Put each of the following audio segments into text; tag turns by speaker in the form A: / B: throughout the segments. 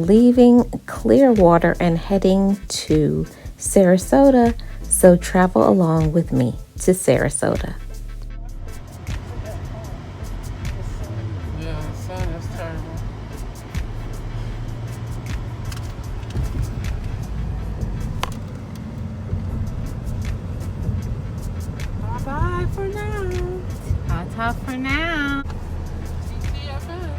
A: leaving Clearwater and heading to Sarasota, so travel along with me to Sarasota.
B: Yeah, the sun is terrible. Bye-bye for now.
A: Ta-ta for now.
B: TTFN.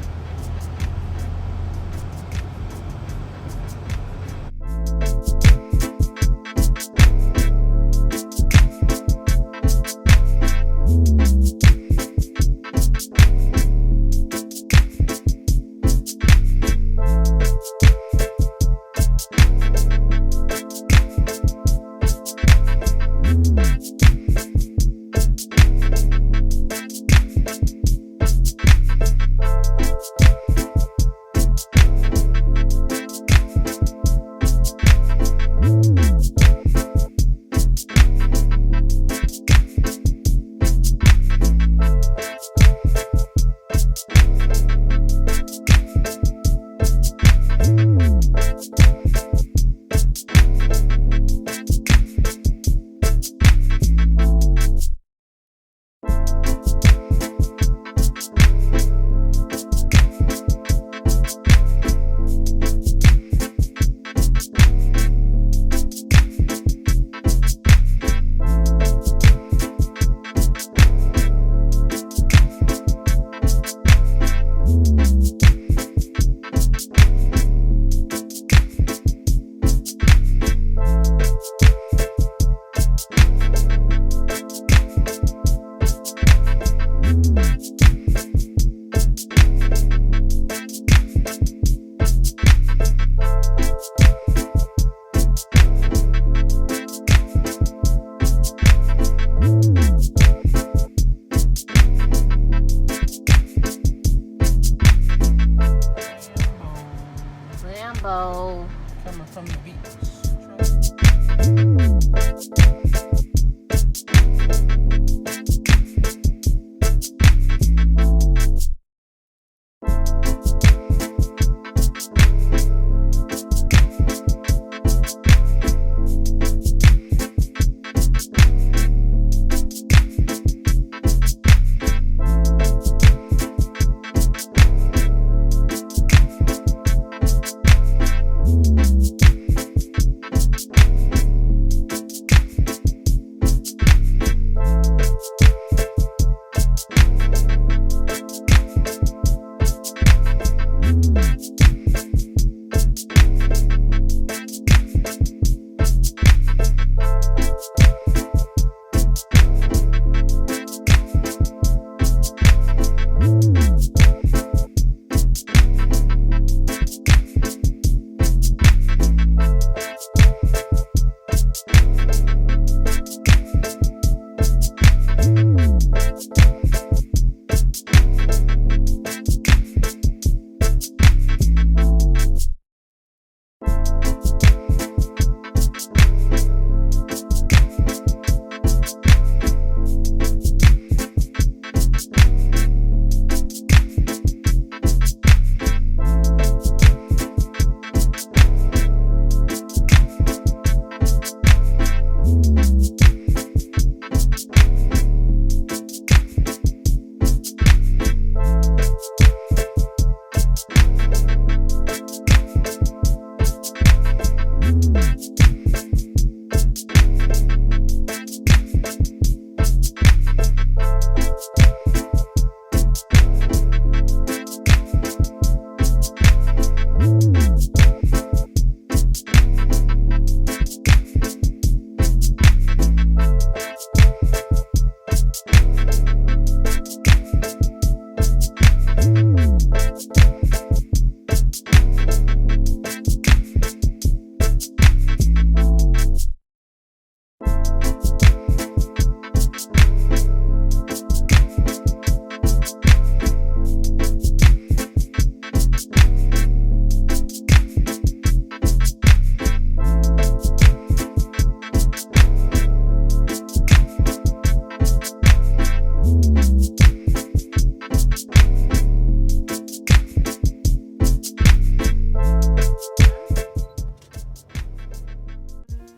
A: Lambo.
B: Coming from the beach.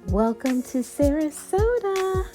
A: Welcome to Sarasota.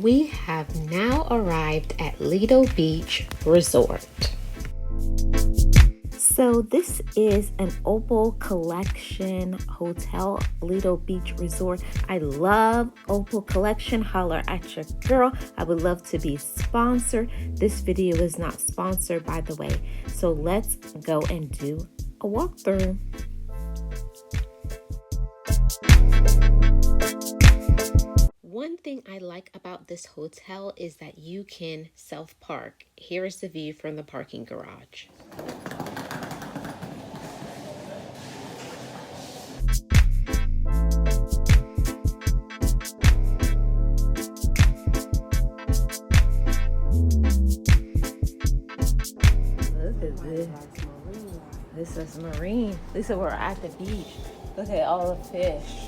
A: We have now arrived at Lido Beach Resort. So this is an Opal Collection hotel, Lido Beach Resort. I love Opal Collection. Holler at your girl. I would love to be sponsored. This video is not sponsored, by the way. So let's go and do a walkthrough. One thing I like about this hotel is that you can self-park. Here is the view from the parking garage. Look at this. This is Marlene. Lisa, we're at the beach. Look at all the fish.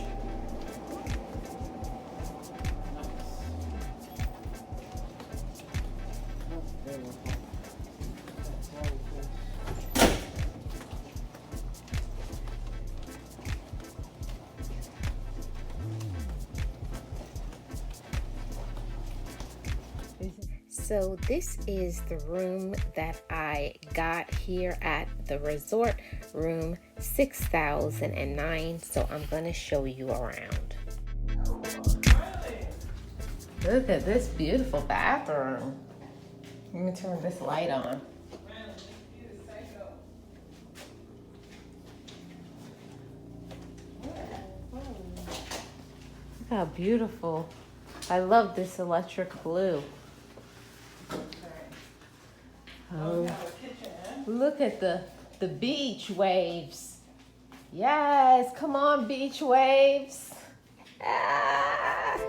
A: So this is the room that I got here at the resort, room 6009. So I'm going to show you around. Look at this beautiful bathroom. Let me turn this light on. Look how beautiful. I love this electric blue. Oh, look at the beach waves. Yes, come on, beach waves. Ah.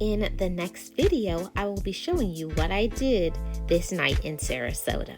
A: In the next video, I will be showing you what I did this night in Sarasota.